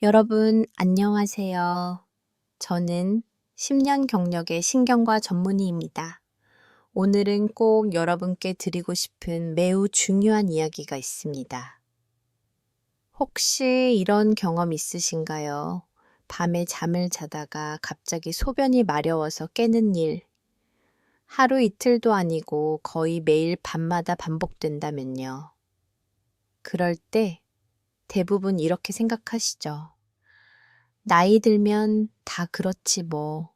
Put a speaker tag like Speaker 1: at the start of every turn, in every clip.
Speaker 1: 여러분, 안녕하세요. 저는 10년 경력의 신경과 전문의입니다. 오늘은 꼭 여러분께 드리고 싶은 매우 중요한 이야기가 있습니다. 혹시 이런 경험 있으신가요? 밤에 잠을 자다가 갑자기 소변이 마려워서 깨는 일. 하루 이틀도 아니고 거의 매일 밤마다 반복된다면요. 그럴 때 대부분 이렇게 생각하시죠. 나이 들면 다 그렇지 뭐.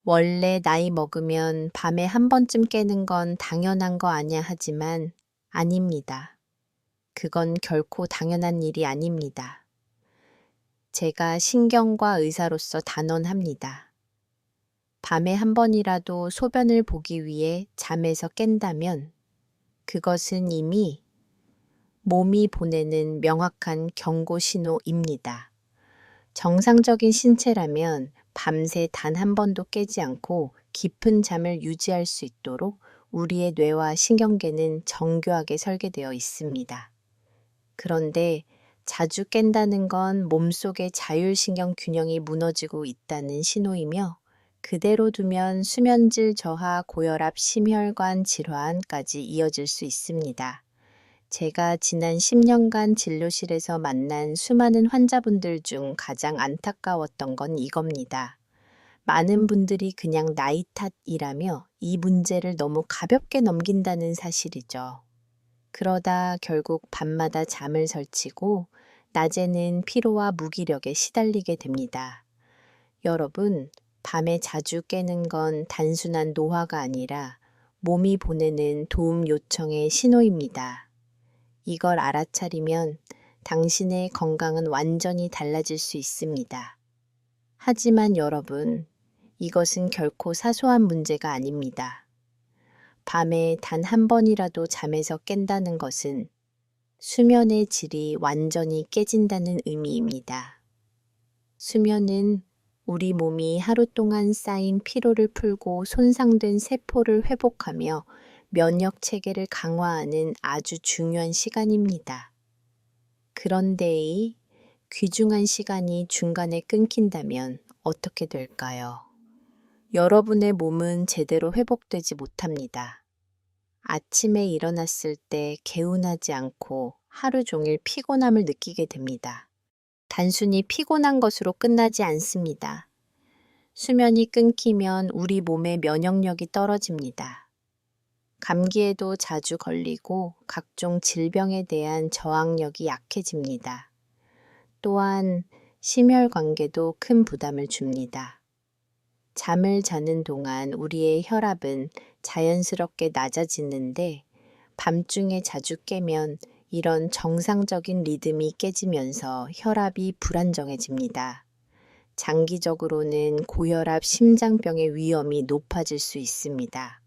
Speaker 1: 원래 나이 먹으면 밤에 한 번쯤 깨는 건 당연한 거 아냐 하지만 아닙니다. 그건 결코 당연한 일이 아닙니다. 제가 신경과 의사로서 단언합니다. 밤에 한 번이라도 소변을 보기 위해 잠에서 깬다면 그것은 이미 몸이 보내는 명확한 경고 신호입니다. 정상적인 신체라면 밤새 단 한 번도 깨지 않고 깊은 잠을 유지할 수 있도록 우리의 뇌와 신경계는 정교하게 설계되어 있습니다. 그런데 자주 깬다는 건 몸속의 자율신경 균형이 무너지고 있다는 신호이며 그대로 두면 수면질 저하, 고혈압, 심혈관 질환까지 이어질 수 있습니다. 제가 지난 10년간 진료실에서 만난 수많은 환자분들 중 가장 안타까웠던 건 이겁니다. 많은 분들이 그냥 나이 탓이라며 이 문제를 너무 가볍게 넘긴다는 사실이죠. 그러다 결국 밤마다 잠을 설치고 낮에는 피로와 무기력에 시달리게 됩니다. 여러분, 밤에 자주 깨는 건 단순한 노화가 아니라 몸이 보내는 도움 요청의 신호입니다. 이걸 알아차리면 당신의 건강은 완전히 달라질 수 있습니다. 하지만 여러분, 이것은 결코 사소한 문제가 아닙니다. 밤에 단 한 번이라도 잠에서 깬다는 것은 수면의 질이 완전히 깨진다는 의미입니다. 수면은 우리 몸이 하루 동안 쌓인 피로를 풀고 손상된 세포를 회복하며 면역 체계를 강화하는 아주 중요한 시간입니다. 그런데 이 귀중한 시간이 중간에 끊긴다면 어떻게 될까요? 여러분의 몸은 제대로 회복되지 못합니다. 아침에 일어났을 때 개운하지 않고 하루 종일 피곤함을 느끼게 됩니다. 단순히 피곤한 것으로 끝나지 않습니다. 수면이 끊기면 우리 몸의 면역력이 떨어집니다. 감기에도 자주 걸리고 각종 질병에 대한 저항력이 약해집니다. 또한 심혈관계도 큰 부담을 줍니다. 잠을 자는 동안 우리의 혈압은 자연스럽게 낮아지는데 밤중에 자주 깨면 이런 정상적인 리듬이 깨지면서 혈압이 불안정해집니다. 장기적으로는 고혈압, 심장병의 위험이 높아질 수 있습니다.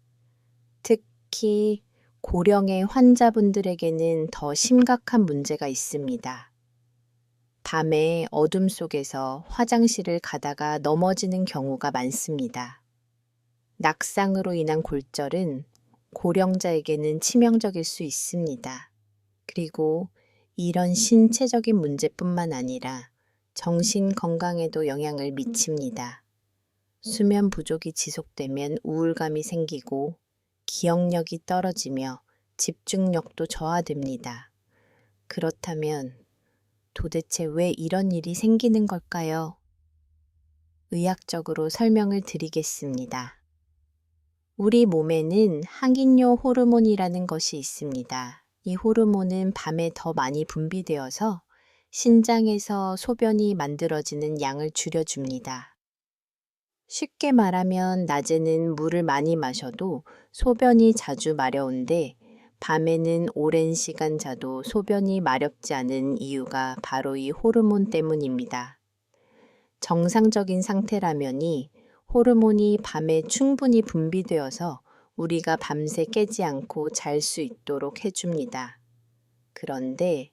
Speaker 1: 특히 고령의 환자분들에게는 더 심각한 문제가 있습니다. 밤에 어둠 속에서 화장실을 가다가 넘어지는 경우가 많습니다. 낙상으로 인한 골절은 고령자에게는 치명적일 수 있습니다. 그리고 이런 신체적인 문제뿐만 아니라 정신 건강에도 영향을 미칩니다. 수면 부족이 지속되면 우울감이 생기고 기억력이 떨어지며 집중력도 저하됩니다. 그렇다면 도대체 왜 이런 일이 생기는 걸까요? 의학적으로 설명을 드리겠습니다. 우리 몸에는 항인효 호르몬이라는 것이 있습니다. 이 호르몬은 밤에 더 많이 분비되어서 신장에서 소변이 만들어지는 양을 줄여줍니다. 쉽게 말하면 낮에는 물을 많이 마셔도 소변이 자주 마려운데 밤에는 오랜 시간 자도 소변이 마렵지 않은 이유가 바로 이 호르몬 때문입니다. 정상적인 상태라면이 호르몬이 밤에 충분히 분비되어서 우리가 밤새 깨지 않고 잘 수 있도록 해줍니다. 그런데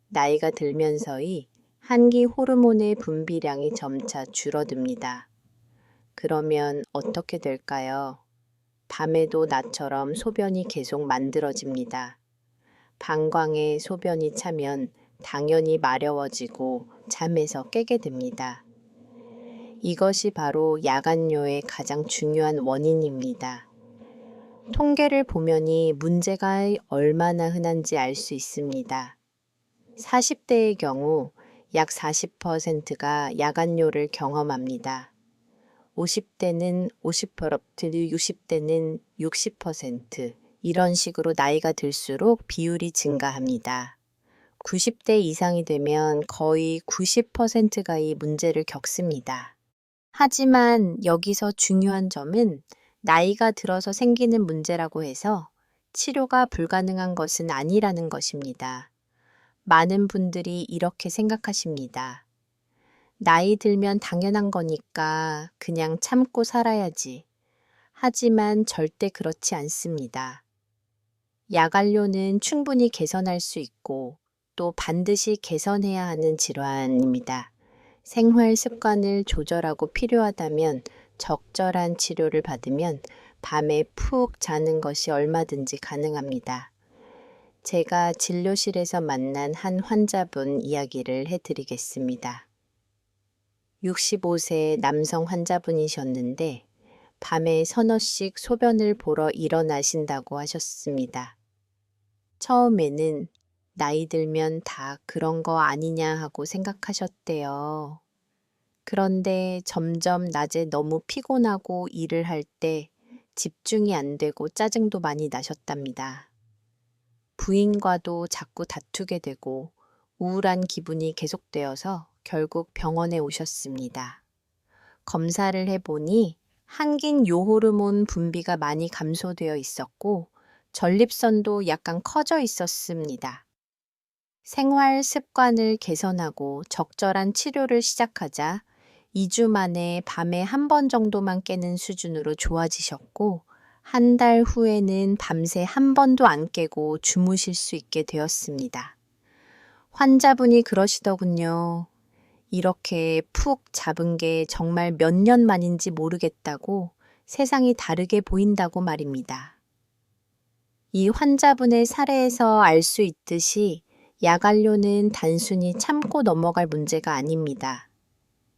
Speaker 1: 나이가 들면서이 한기 호르몬의 분비량이 점차 줄어듭니다. 그러면 어떻게 될까요? 밤에도 나처럼 소변이 계속 만들어집니다. 방광에 소변이 차면 당연히 마려워지고 잠에서 깨게 됩니다. 이것이 바로 야간뇨의 가장 중요한 원인입니다. 통계를 보면이 문제가 얼마나 흔한지 알 수 있습니다. 40대의 경우 약 40%가 야간뇨를 경험합니다. 50대는 50%, 60대는 60%, 이런 식으로 나이가 들수록 비율이 증가합니다. 90대 이상이 되면 거의 90%가 이 문제를 겪습니다. 하지만 여기서 중요한 점은 나이가 들어서 생기는 문제라고 해서 치료가 불가능한 것은 아니라는 것입니다. 많은 분들이 이렇게 생각하십니다. 나이 들면 당연한 거니까 그냥 참고 살아야지. 하지만 절대 그렇지 않습니다. 야간뇨는 충분히 개선할 수 있고 또 반드시 개선해야 하는 질환입니다. 생활 습관을 조절하고 필요하다면 적절한 치료를 받으면 밤에 푹 자는 것이 얼마든지 가능합니다. 제가 진료실에서 만난 한 환자분 이야기를 해드리겠습니다. 65세 남성 환자분이셨는데 밤에 서너씩 소변을 보러 일어나신다고 하셨습니다. 처음에는 나이 들면 다 그런 거 아니냐 하고 생각하셨대요. 그런데 점점 낮에 너무 피곤하고 일을 할 때 집중이 안 되고 짜증도 많이 나셨답니다. 부인과도 자꾸 다투게 되고 우울한 기분이 계속되어서 결국 병원에 오셨습니다. 검사를 해보니 항긴 요호르몬 분비가 많이 감소되어 있었고 전립선도 약간 커져 있었습니다. 생활 습관을 개선하고 적절한 치료를 시작하자 2주 만에 밤에 한 번 정도만 깨는 수준으로 좋아지셨고 한 달 후에는 밤새 한 번도 안 깨고 주무실 수 있게 되었습니다. 환자분이 그러시더군요. 이렇게 푹 잡은 게 정말 몇 년 만인지 모르겠다고 세상이 다르게 보인다고 말입니다. 이 환자분의 사례에서 알 수 있듯이 야간뇨는 단순히 참고 넘어갈 문제가 아닙니다.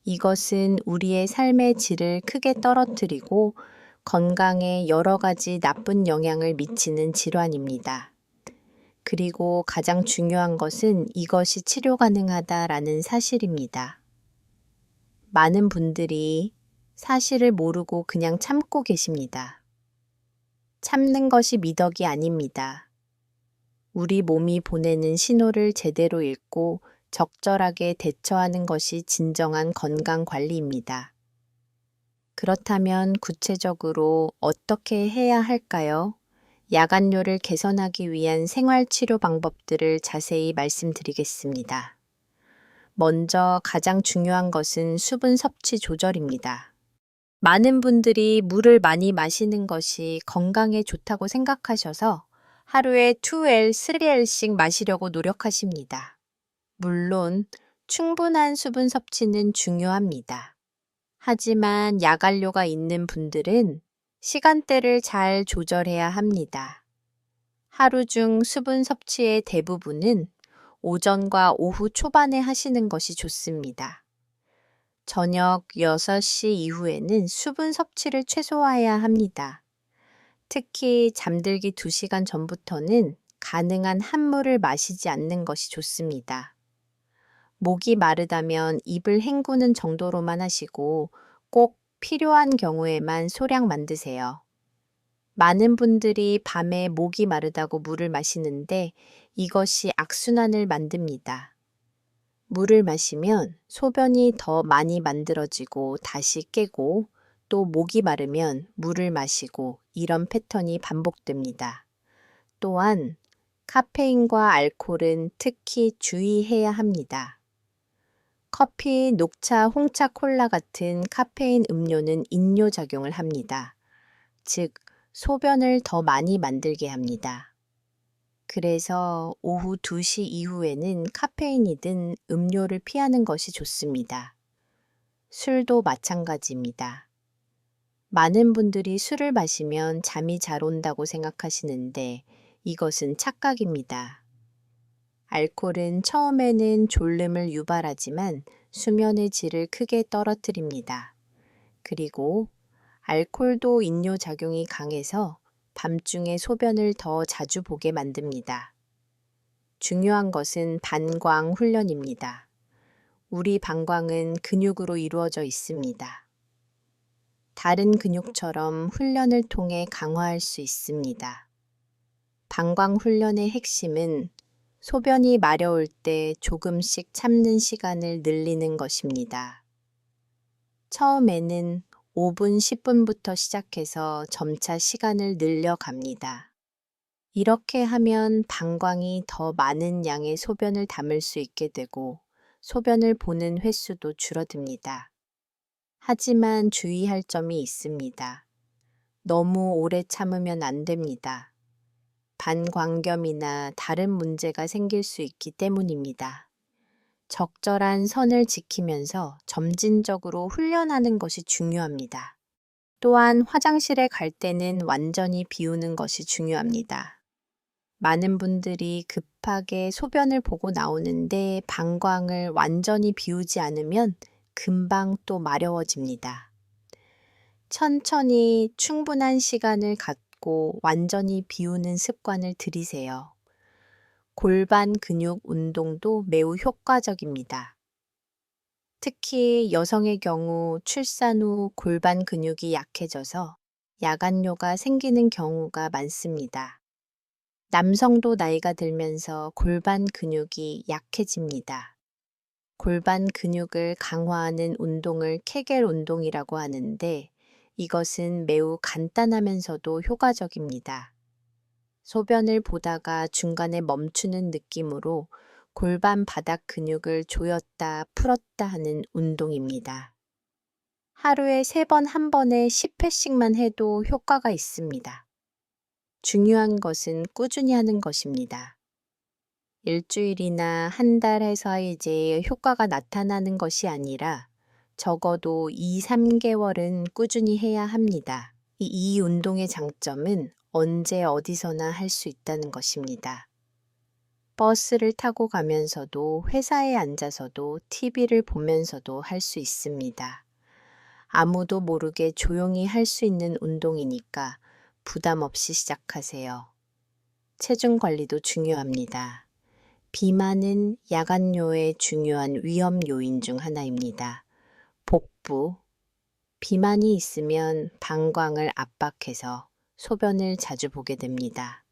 Speaker 1: 이것은 우리의 삶의 질을 크게 떨어뜨리고 건강에 여러 가지 나쁜 영향을 미치는 질환입니다. 그리고 가장 중요한 것은 이것이 치료 가능하다라는 사실입니다. 많은 분들이 사실을 모르고 그냥 참고 계십니다. 참는 것이 미덕이 아닙니다. 우리 몸이 보내는 신호를 제대로 읽고 적절하게 대처하는 것이 진정한 건강 관리입니다. 그렇다면 구체적으로 어떻게 해야 할까요? 야간뇨를 개선하기 위한 생활치료 방법들을 자세히 말씀드리겠습니다. 먼저 가장 중요한 것은 수분 섭취 조절입니다. 많은 분들이 물을 많이 마시는 것이 건강에 좋다고 생각하셔서 하루에 2L, 3L씩 마시려고 노력하십니다. 물론 충분한 수분 섭취는 중요합니다. 하지만 야간뇨가 있는 분들은 시간대를 잘 조절해야 합니다. 하루 중 수분 섭취의 대부분은 오전과 오후 초반에 하시는 것이 좋습니다. 저녁 6시 이후에는 수분 섭취를 최소화해야 합니다. 특히 잠들기 2시간 전부터는 가능한 한물을 마시지 않는 것이 좋습니다. 목이 마르다면 입을 헹구는 정도로만 하시고 꼭 필요한 경우에만 소량 만드세요. 많은 분들이 밤에 목이 마르다고 물을 마시는데 이것이 악순환을 만듭니다. 물을 마시면 소변이 더 많이 만들어지고 다시 깨고 또 목이 마르면 물을 마시고 이런 패턴이 반복됩니다. 또한 카페인과 알코올은 특히 주의해야 합니다. 커피, 녹차, 홍차, 콜라 같은 카페인 음료는 인뇨 작용을 합니다. 즉, 소변을 더 많이 만들게 합니다. 그래서 오후 2시 이후에는 카페인이든 음료를 피하는 것이 좋습니다. 술도 마찬가지입니다. 많은 분들이 술을 마시면 잠이 잘 온다고 생각하시는데 이것은 착각입니다. 알코올은 처음에는 졸음을 유발하지만 수면의 질을 크게 떨어뜨립니다. 그리고 알코올도 인뇨작용이 강해서 밤중에 소변을 더 자주 보게 만듭니다. 중요한 것은 방광 훈련입니다. 우리 방광은 근육으로 이루어져 있습니다. 다른 근육처럼 훈련을 통해 강화할 수 있습니다. 방광 훈련의 핵심은 소변이 마려울 때 조금씩 참는 시간을 늘리는 것입니다. 처음에는 5분, 10분부터 시작해서 점차 시간을 늘려갑니다. 이렇게 하면 방광이 더 많은 양의 소변을 담을 수 있게 되고 소변을 보는 횟수도 줄어듭니다. 하지만 주의할 점이 있습니다. 너무 오래 참으면 안 됩니다. 반광염이나 다른 문제가 생길 수 있기 때문입니다. 적절한 선을 지키면서 점진적으로 훈련하는 것이 중요합니다. 또한 화장실에 갈 때는 완전히 비우는 것이 중요합니다. 많은 분들이 급하게 소변을 보고 나오는데 방광을 완전히 비우지 않으면 금방 또 마려워집니다. 천천히 충분한 시간을 갖고 완전히 비우는 습관을 들이세요. 골반 근육 운동도 매우 효과적입니다. 특히 여성의 경우 출산 후 골반 근육이 약해져서 야간뇨가 생기는 경우가 많습니다. 남성도 나이가 들면서 골반 근육이 약해집니다. 골반 근육을 강화하는 운동을 케겔 운동이라고 하는데 이것은 매우 간단하면서도 효과적입니다. 소변을 보다가 중간에 멈추는 느낌으로 골반 바닥 근육을 조였다 풀었다 하는 운동입니다. 하루에 3번 한 번에 10회씩만 해도 효과가 있습니다. 중요한 것은 꾸준히 하는 것입니다. 일주일이나 한 달 해서 이제 효과가 나타나는 것이 아니라 적어도 2, 3개월은 꾸준히 해야 합니다. 이 운동의 장점은 언제 어디서나 할 수 있다는 것입니다. 버스를 타고 가면서도 회사에 앉아서도 TV를 보면서도 할 수 있습니다. 아무도 모르게 조용히 할 수 있는 운동이니까 부담 없이 시작하세요. 체중 관리도 중요합니다. 비만은 야간뇨의 중요한 위험 요인 중 하나입니다. 복부, 비만이 있으면 방광을 압박해서 소변을 자주 보게 됩니다.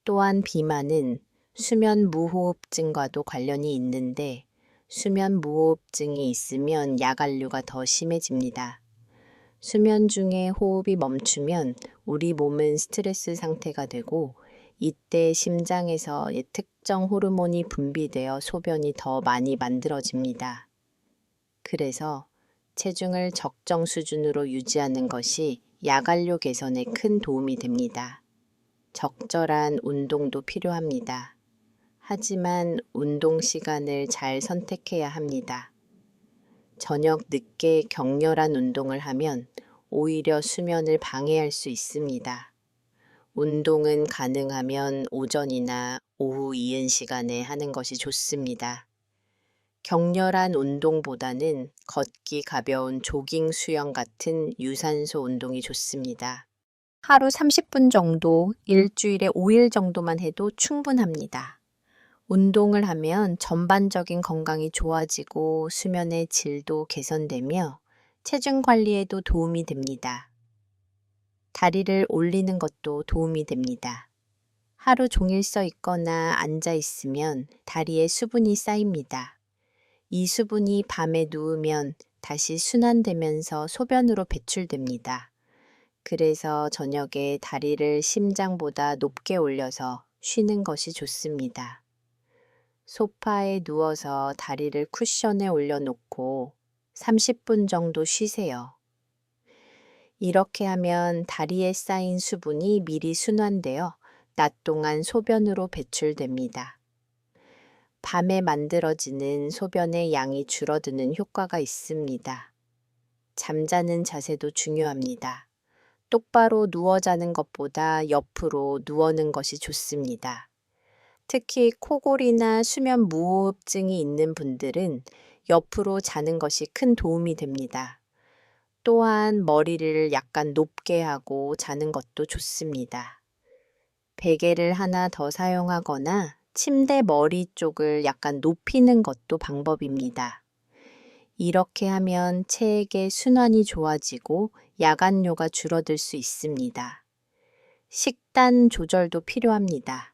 Speaker 1: 또한 비만은 수면 무호흡증과도 관련이 있는데 수면 무호흡증이 있으면 야간류가 더 심해집니다. 수면 중에 호흡이 멈추면 우리 몸은 스트레스 상태가 되고 이때 심장에서 특정 호르몬이 분비되어 소변이 더 많이 만들어집니다. 그래서 체중을 적정 수준으로 유지하는 것이 야간류 개선에 큰 도움이 됩니다. 적절한 운동도 필요합니다. 하지만 운동 시간을 잘 선택해야 합니다. 저녁 늦게 격렬한 운동을 하면 오히려 수면을 방해할 수 있습니다. 운동은 가능하면 오전이나 오후 이은 시간에 하는 것이 좋습니다. 격렬한 운동보다는 걷기 가벼운 조깅 수영 같은 유산소 운동이 좋습니다. 하루 30분 정도, 일주일에 5일 정도만 해도 충분합니다. 운동을 하면 전반적인 건강이 좋아지고 수면의 질도 개선되며 체중 관리에도 도움이 됩니다. 다리를 올리는 것도 도움이 됩니다. 하루 종일 서 있거나 앉아 있으면 다리에 수분이 쌓입니다. 이 수분이 밤에 누우면 다시 순환되면서 소변으로 배출됩니다. 그래서 저녁에 다리를 심장보다 높게 올려서 쉬는 것이 좋습니다. 소파에 누워서 다리를 쿠션에 올려놓고 30분 정도 쉬세요. 이렇게 하면 다리에 쌓인 수분이 미리 순환되어 낮 동안 소변으로 배출됩니다. 밤에 만들어지는 소변의 양이 줄어드는 효과가 있습니다. 잠자는 자세도 중요합니다. 똑바로 누워 자는 것보다 옆으로 누워는 것이 좋습니다. 특히 코골이나 수면 무호흡증이 있는 분들은 옆으로 자는 것이 큰 도움이 됩니다. 또한 머리를 약간 높게 하고 자는 것도 좋습니다. 베개를 하나 더 사용하거나 침대 머리 쪽을 약간 높이는 것도 방법입니다. 이렇게 하면 체액의 순환이 좋아지고 야간뇨가 줄어들 수 있습니다. 식단 조절도 필요합니다.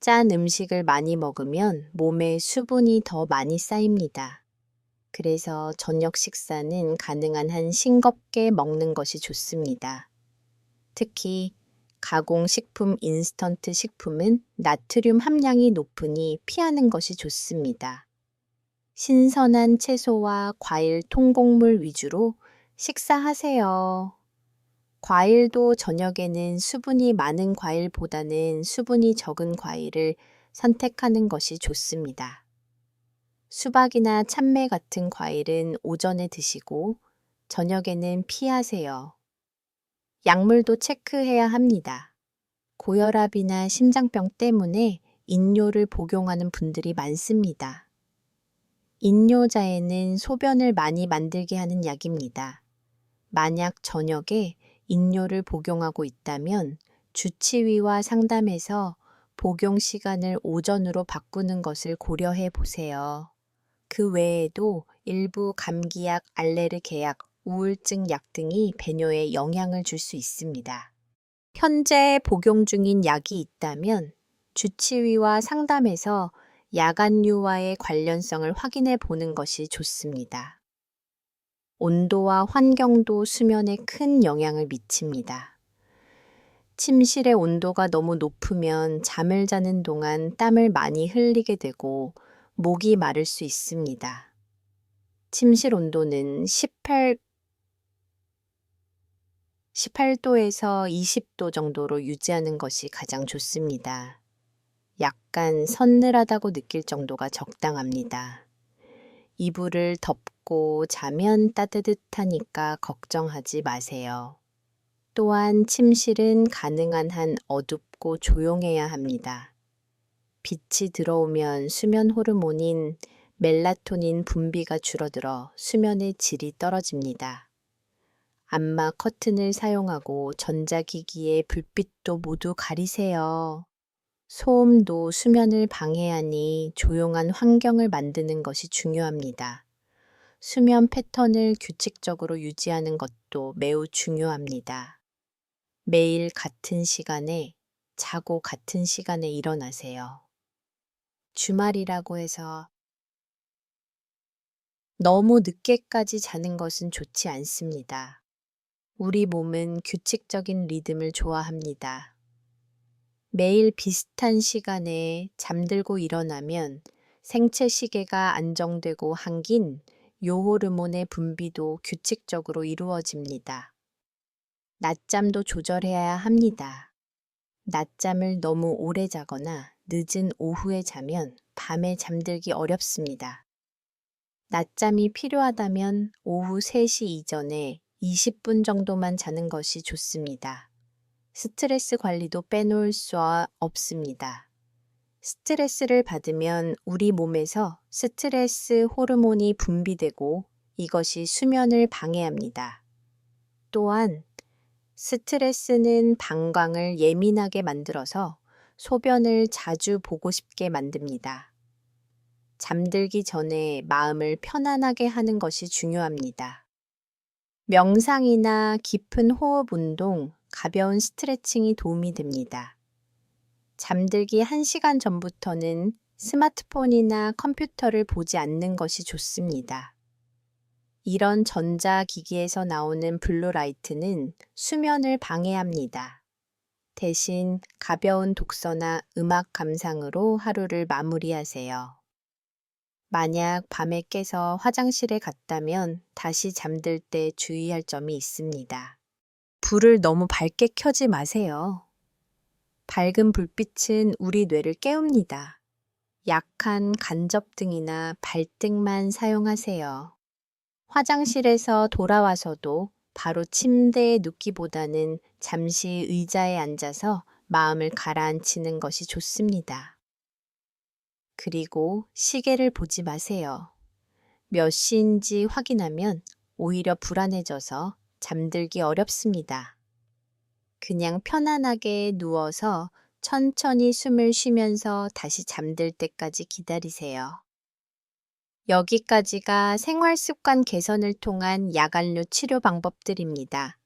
Speaker 1: 짠 음식을 많이 먹으면 몸에 수분이 더 많이 쌓입니다. 그래서 저녁 식사는 가능한 한 싱겁게 먹는 것이 좋습니다. 특히 가공식품 인스턴트 식품은 나트륨 함량이 높으니 피하는 것이 좋습니다. 신선한 채소와 과일, 통곡물 위주로 식사하세요. 과일도 저녁에는 수분이 많은 과일보다는 수분이 적은 과일을 선택하는 것이 좋습니다. 수박이나 참외 같은 과일은 오전에 드시고 저녁에는 피하세요. 약물도 체크해야 합니다. 고혈압이나 심장병 때문에 인뇨를 복용하는 분들이 많습니다. 인뇨자에는 소변을 많이 만들게 하는 약입니다. 만약 저녁에 인뇨를 복용하고 있다면 주치의와 상담해서 복용 시간을 오전으로 바꾸는 것을 고려해 보세요. 그 외에도 일부 감기약, 알레르게약, 우울증 약 등이 배뇨에 영향을 줄 수 있습니다. 현재 복용 중인 약이 있다면 주치의와 상담해서 야간류와의 관련성을 확인해 보는 것이 좋습니다. 온도와 환경도 수면에 큰 영향을 미칩니다. 침실의 온도가 너무 높으면 잠을 자는 동안 땀을 많이 흘리게 되고 목이 마를 수 있습니다. 침실 온도는 18도에서 20도 정도로 유지하는 것이 가장 좋습니다. 약간 서늘하다고 느낄 정도가 적당합니다. 이불을 덮고 자면 따뜻하니까 걱정하지 마세요. 또한 침실은 가능한 한 어둡고 조용해야 합니다. 빛이 들어오면 수면 호르몬인 멜라토닌 분비가 줄어들어 수면의 질이 떨어집니다. 암막 커튼을 사용하고 전자기기의 불빛도 모두 가리세요. 소음도 수면을 방해하니 조용한 환경을 만드는 것이 중요합니다. 수면 패턴을 규칙적으로 유지하는 것도 매우 중요합니다. 매일 같은 시간에 자고 같은 시간에 일어나세요. 주말이라고 해서 너무 늦게까지 자는 것은 좋지 않습니다. 우리 몸은 규칙적인 리듬을 좋아합니다. 매일 비슷한 시간에 잠들고 일어나면 생체 시계가 안정되고 한긴 요호르몬의 분비도 규칙적으로 이루어집니다. 낮잠도 조절해야 합니다. 낮잠을 너무 오래 자거나 늦은 오후에 자면 밤에 잠들기 어렵습니다. 낮잠이 필요하다면 오후 3시 이전에 20분 정도만 자는 것이 좋습니다. 스트레스 관리도 빼놓을 수 없습니다. 스트레스를 받으면 우리 몸에서 스트레스 호르몬이 분비되고 이것이 수면을 방해합니다. 또한 스트레스는 방광을 예민하게 만들어서 소변을 자주 보고 싶게 만듭니다. 잠들기 전에 마음을 편안하게 하는 것이 중요합니다. 명상이나 깊은 호흡 운동, 가벼운 스트레칭이 도움이 됩니다. 잠들기 1시간 전부터는 스마트폰이나 컴퓨터를 보지 않는 것이 좋습니다. 이런 전자기기에서 나오는 블루라이트는 수면을 방해합니다. 대신 가벼운 독서나 음악 감상으로 하루를 마무리하세요. 만약 밤에 깨서 화장실에 갔다면 다시 잠들 때 주의할 점이 있습니다. 불을 너무 밝게 켜지 마세요. 밝은 불빛은 우리 뇌를 깨웁니다. 약한 간접등이나 발등만 사용하세요. 화장실에서 돌아와서도 바로 침대에 눕기보다는 잠시 의자에 앉아서 마음을 가라앉히는 것이 좋습니다. 그리고 시계를 보지 마세요. 몇 시인지 확인하면 오히려 불안해져서 잠들기 어렵습니다. 그냥 편안하게 누워서 천천히 숨을 쉬면서 다시 잠들 때까지 기다리세요. 여기까지가 생활습관 개선을 통한 야간류 치료 방법들입니다.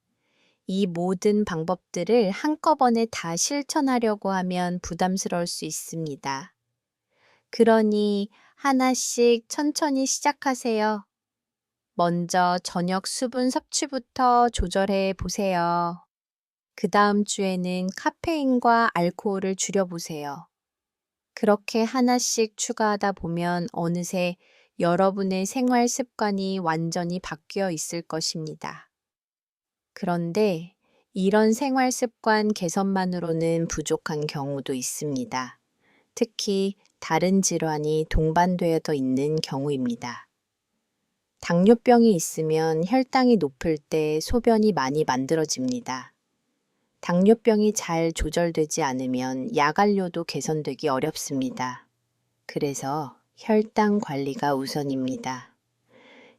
Speaker 1: 이 모든 방법들을 한꺼번에 다 실천하려고 하면 부담스러울 수 있습니다. 그러니 하나씩 천천히 시작하세요. 먼저 저녁 수분 섭취부터 조절해 보세요. 그 다음 주에는 카페인과 알코올을 줄여보세요. 그렇게 하나씩 추가하다 보면 어느새 여러분의 생활 습관이 완전히 바뀌어 있을 것입니다. 그런데 이런 생활 습관 개선만으로는 부족한 경우도 있습니다. 특히 다른 질환이 동반되어 있는 경우입니다. 당뇨병이 있으면 혈당이 높을 때 소변이 많이 만들어집니다. 당뇨병이 잘 조절되지 않으면 야간료도 개선되기 어렵습니다. 그래서 혈당 관리가 우선입니다.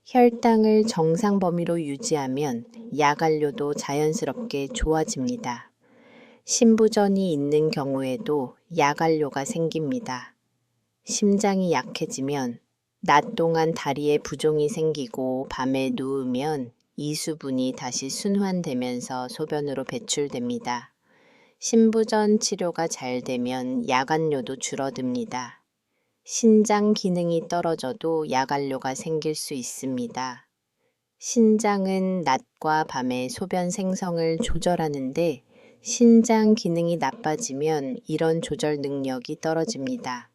Speaker 1: 혈당을 정상 범위로 유지하면 야간료도 자연스럽게 좋아집니다. 심부전이 있는 경우에도 야간료가 생깁니다. 심장이 약해지면 낮 동안 다리에 부종이 생기고 밤에 누우면 이 수분이 다시 순환되면서 소변으로 배출됩니다. 심부전 치료가 잘 되면 야간료도 줄어듭니다. 신장 기능이 떨어져도 야간료가 생길 수 있습니다. 신장은 낮과 밤에 소변 생성을 조절하는데 신장 기능이 나빠지면 이런 조절 능력이 떨어집니다.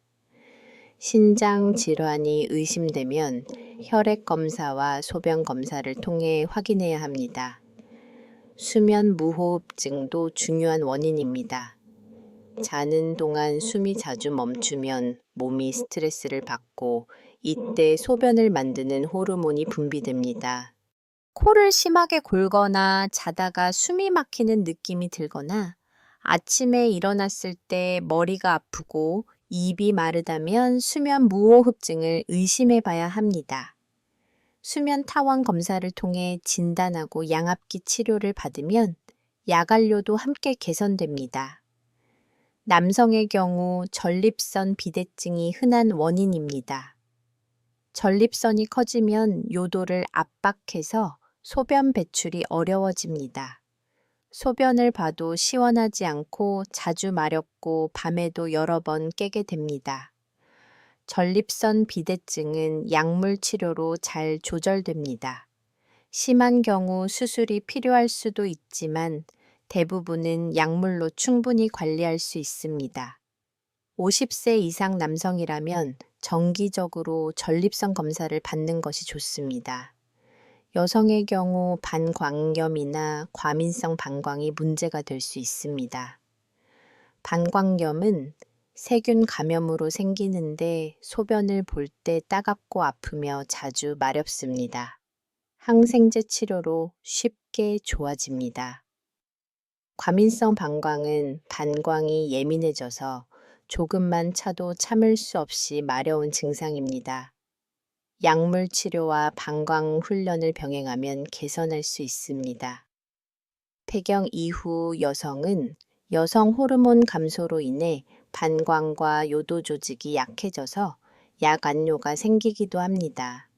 Speaker 1: 신장 질환이 의심되면 혈액 검사와 소변 검사를 통해 확인해야 합니다. 수면 무호흡증도 중요한 원인입니다. 자는 동안 숨이 자주 멈추면 몸이 스트레스를 받고 이때 소변을 만드는 호르몬이 분비됩니다. 코를 심하게 골거나 자다가 숨이 막히는 느낌이 들거나 아침에 일어났을 때 머리가 아프고 입이 마르다면 수면 무호흡증을 의심해 봐야 합니다. 수면 타원 검사를 통해 진단하고 양압기 치료를 받으면 야간료도 함께 개선됩니다. 남성의 경우 전립선 비대증이 흔한 원인입니다. 전립선이 커지면 요도를 압박해서 소변 배출이 어려워집니다. 소변을 봐도 시원하지 않고 자주 마렵고 밤에도 여러 번 깨게 됩니다. 전립선 비대증은 약물 치료로 잘 조절됩니다. 심한 경우 수술이 필요할 수도 있지만 대부분은 약물로 충분히 관리할 수 있습니다. 50세 이상 남성이라면 정기적으로 전립선 검사를 받는 것이 좋습니다. 여성의 경우 반광염이나 과민성 방광이 문제가 될 수 있습니다. 반광염은 세균 감염으로 생기는데 소변을 볼 때 따갑고 아프며 자주 마렵습니다. 항생제 치료로 쉽게 좋아집니다. 과민성 방광은 반광이 예민해져서 조금만 차도 참을 수 없이 마려운 증상입니다. 약물 치료와 방광 훈련을 병행하면 개선할 수 있습니다. 폐경 이후 여성은 여성 호르몬 감소로 인해 반광과 요도 조직이 약해져서 약안뇨가 생기기도 합니다.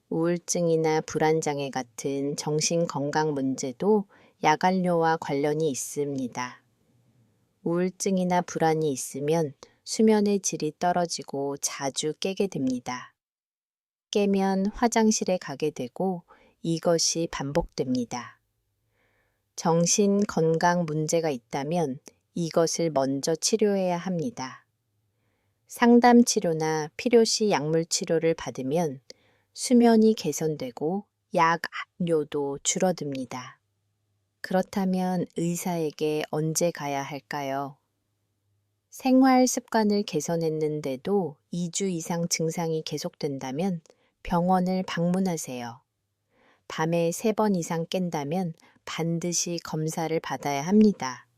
Speaker 1: 우울증이나 불안장애 같은 정신건강 문제도 약안뇨와 관련이 있습니다. 우울증이나 불안이 있으면 수면의 질이 떨어지고 자주 깨게 됩니다. 깨면 화장실에 가게 되고 이것이 반복됩니다. 정신 건강 문제가 있다면 이것을 먼저 치료해야 합니다. 상담 치료나 필요시 약물 치료를 받으면 수면이 개선되고 약료도 줄어듭니다. 그렇다면 의사에게 언제 가야 할까요? 생활 습관을 개선했는데도 2주 이상 증상이 계속된다면 병원을 방문하세요. 밤에 3번 이상 깬다면 반드시 검사를 받아야 합니다.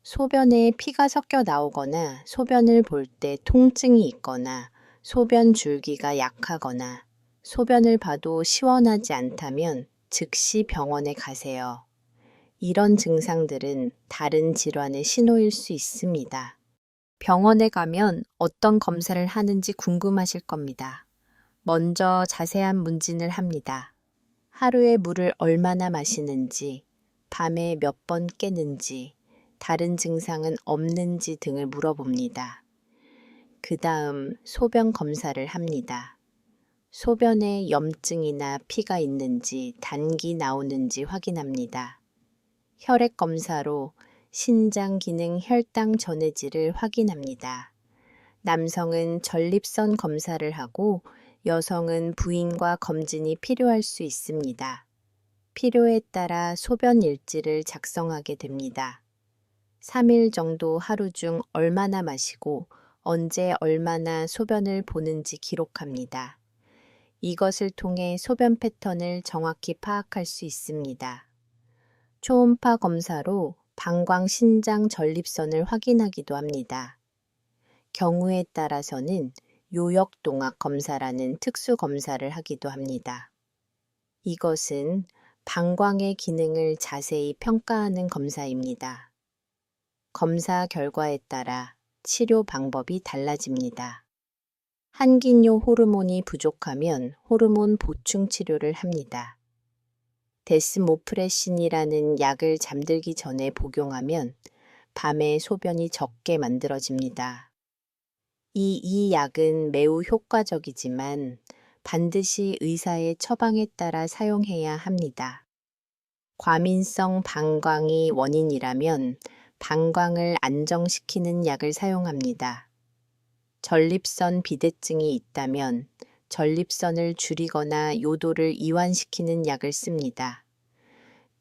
Speaker 1: 소변에 피가 섞여 나오거나 소변을 볼 때 통증이 있거나 소변 줄기가 약하거나 소변을 봐도 시원하지 않다면 즉시 병원에 가세요. 이런 증상들은 다른 질환의 신호일 수 있습니다. 병원에 가면 어떤 검사를 하는지 궁금하실 겁니다. 먼저 자세한 문진을 합니다. 하루에 물을 얼마나 마시는지, 밤에 몇 번 깨는지, 다른 증상은 없는지 등을 물어봅니다. 그 다음 소변 검사를 합니다. 소변에 염증이나 피가 있는지, 단기 나오는지 확인합니다. 혈액 검사로 신장 기능 혈당 전해질을 확인합니다. 남성은 전립선 검사를 하고 여성은 부인과 검진이 필요할 수 있습니다. 필요에 따라 소변 일지를 작성하게 됩니다. 3일 정도 하루 중 얼마나 마시고 언제 얼마나 소변을 보는지 기록합니다. 이것을 통해 소변 패턴을 정확히 파악할 수 있습니다. 초음파 검사로 방광 신장 전립선을 확인하기도 합니다. 경우에 따라서는 요역동학 검사라는 특수 검사를 하기도 합니다. 이것은 방광의 기능을 자세히 평가하는 검사입니다. 검사 결과에 따라 치료 방법이 달라집니다. 한긴요 호르몬이 부족하면 호르몬 보충 치료를 합니다. 데스모프레신이라는 약을 잠들기 전에 복용하면 밤에 소변이 적게 만들어집니다. 이 약은 매우 효과적이지만 반드시 의사의 처방에 따라 사용해야 합니다. 과민성 방광이 원인이라면 방광을 안정시키는 약을 사용합니다. 전립선 비대증이 있다면 전립선을 줄이거나 요도를 이완시키는 약을 씁니다.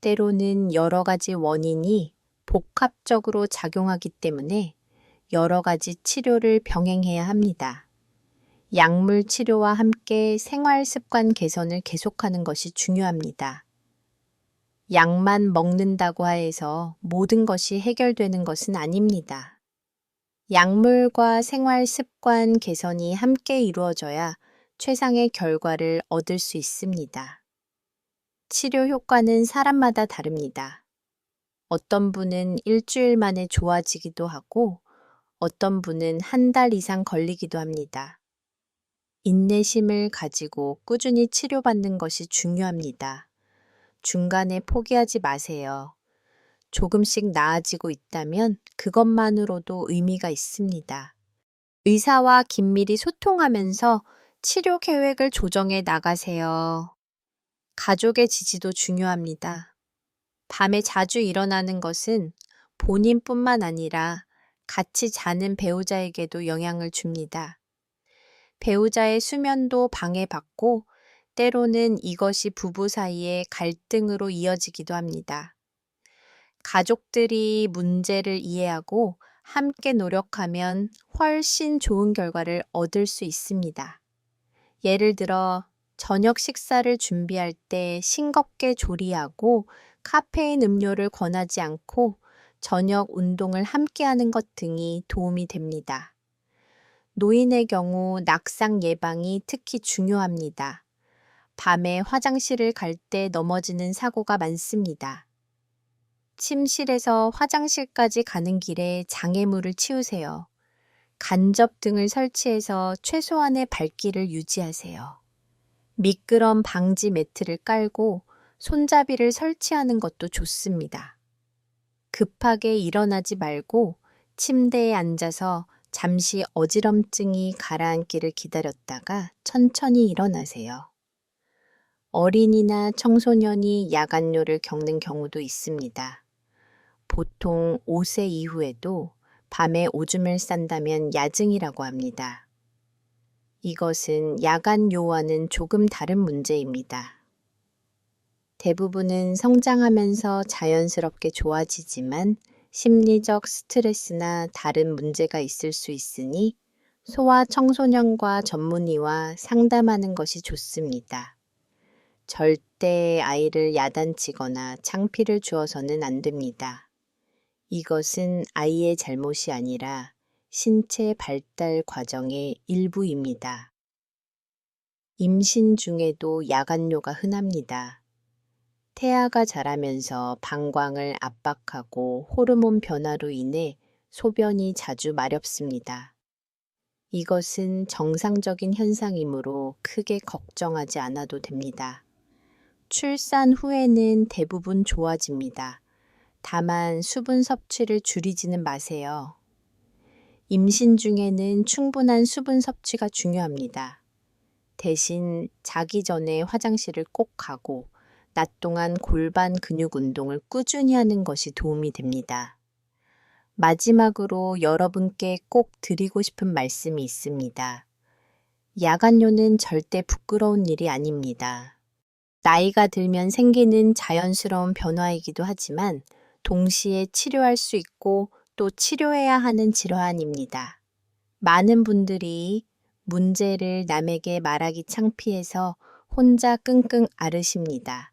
Speaker 1: 때로는 여러 가지 원인이 복합적으로 작용하기 때문에 여러 가지 치료를 병행해야 합니다. 약물 치료와 함께 생활 습관 개선을 계속하는 것이 중요합니다. 약만 먹는다고 해서 모든 것이 해결되는 것은 아닙니다. 약물과 생활 습관 개선이 함께 이루어져야 최상의 결과를 얻을 수 있습니다. 치료 효과는 사람마다 다릅니다. 어떤 분은 일주일 만에 좋아지기도 하고 어떤 분은 한 달 이상 걸리기도 합니다. 인내심을 가지고 꾸준히 치료받는 것이 중요합니다. 중간에 포기하지 마세요. 조금씩 나아지고 있다면 그것만으로도 의미가 있습니다. 의사와 긴밀히 소통하면서 치료 계획을 조정해 나가세요. 가족의 지지도 중요합니다. 밤에 자주 일어나는 것은 본인뿐만 아니라 같이 자는 배우자에게도 영향을 줍니다. 배우자의 수면도 방해받고 때로는 이것이 부부 사이의 갈등으로 이어지기도 합니다. 가족들이 문제를 이해하고 함께 노력하면 훨씬 좋은 결과를 얻을 수 있습니다. 예를 들어 저녁 식사를 준비할 때 싱겁게 조리하고 카페인 음료를 권하지 않고 저녁 운동을 함께하는 것 등이 도움이 됩니다. 노인의 경우 낙상 예방이 특히 중요합니다. 밤에 화장실을 갈 때 넘어지는 사고가 많습니다. 침실에서 화장실까지 가는 길에 장애물을 치우세요. 간접 등을 설치해서 최소한의 발길을 유지하세요. 미끄럼 방지 매트를 깔고 손잡이를 설치하는 것도 좋습니다. 급하게 일어나지 말고 침대에 앉아서 잠시 어지럼증이 가라앉기를 기다렸다가 천천히 일어나세요. 어린이나 청소년이 야간뇨를 겪는 경우도 있습니다. 보통 5세 이후에도 밤에 오줌을 싼다면 야증이라고 합니다. 이것은 야간뇨와는 조금 다른 문제입니다. 대부분은 성장하면서 자연스럽게 좋아지지만 심리적 스트레스나 다른 문제가 있을 수 있으니 소아 청소년과 전문의와 상담하는 것이 좋습니다. 절대 아이를 야단치거나 창피를 주어서는 안 됩니다. 이것은 아이의 잘못이 아니라 신체 발달 과정의 일부입니다. 임신 중에도 야간뇨가 흔합니다. 태아가 자라면서 방광을 압박하고 호르몬 변화로 인해 소변이 자주 마렵습니다. 이것은 정상적인 현상이므로 크게 걱정하지 않아도 됩니다. 출산 후에는 대부분 좋아집니다. 다만 수분 섭취를 줄이지는 마세요. 임신 중에는 충분한 수분 섭취가 중요합니다. 대신 자기 전에 화장실을 꼭 가고 낮 동안 골반 근육 운동을 꾸준히 하는 것이 도움이 됩니다. 마지막으로 여러분께 꼭 드리고 싶은 말씀이 있습니다. 야간뇨는 절대 부끄러운 일이 아닙니다. 나이가 들면 생기는 자연스러운 변화이기도 하지만 동시에 치료할 수 있고 또 치료해야 하는 질환입니다. 많은 분들이 문제를 남에게 말하기 창피해서 혼자 끙끙 앓으십니다.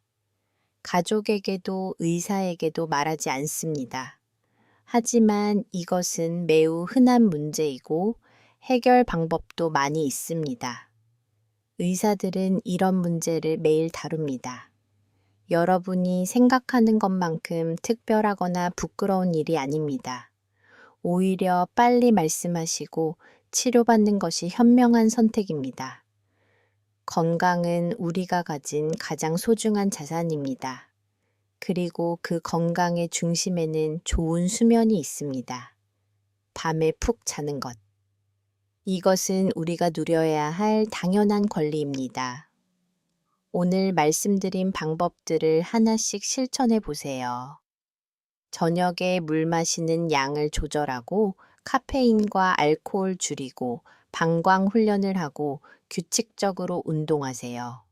Speaker 1: 가족에게도 의사에게도 말하지 않습니다. 하지만 이것은 매우 흔한 문제이고 해결 방법도 많이 있습니다. 의사들은 이런 문제를 매일 다룹니다. 여러분이 생각하는 것만큼 특별하거나 부끄러운 일이 아닙니다. 오히려 빨리 말씀하시고 치료받는 것이 현명한 선택입니다. 건강은 우리가 가진 가장 소중한 자산입니다. 그리고 그 건강의 중심에는 좋은 수면이 있습니다. 밤에 푹 자는 것. 이것은 우리가 누려야 할 당연한 권리입니다. 오늘 말씀드린 방법들을 하나씩 실천해 보세요. 저녁에 물 마시는 양을 조절하고 카페인과 알코올 줄이고 방광 훈련을 하고 규칙적으로 운동하세요.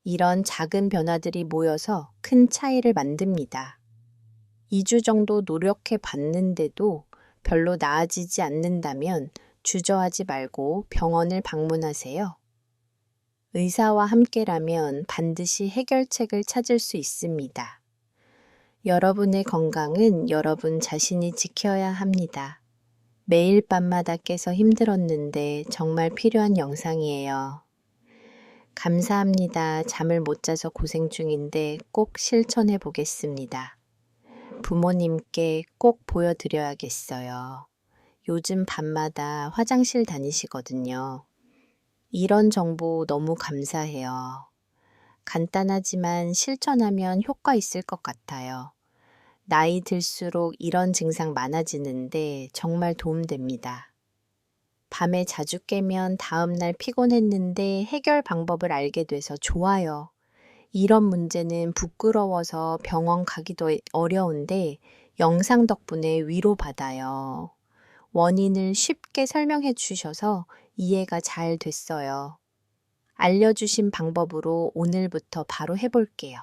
Speaker 1: 이런 작은 변화들이 모여서 큰 차이를 만듭니다. 2주 정도 노력해 봤는데도 별로 나아지지 않는다면 주저하지 말고 병원을 방문하세요. 의사와 함께라면 반드시 해결책을 찾을 수 있습니다. 여러분의 건강은 여러분 자신이 지켜야 합니다. 매일 밤마다 깨서 힘들었는데 정말 필요한 영상이에요. 감사합니다. 잠을 못 자서 고생 중인데 꼭 실천해 보겠습니다. 부모님께 꼭 보여드려야겠어요. 요즘 밤마다 화장실 다니시거든요. 이런 정보 너무 감사해요. 간단하지만 실천하면 효과 있을 것 같아요. 나이 들수록 이런 증상 많아지는데 정말 도움됩니다. 밤에 자주 깨면 다음날 피곤했는데 해결 방법을 알게 돼서 좋아요. 이런 문제는 부끄러워서 병원 가기도 어려운데 영상 덕분에 위로받아요. 원인을 쉽게 설명해 주셔서 이해가 잘 됐어요. 알려주신 방법으로 오늘부터 바로 해볼게요.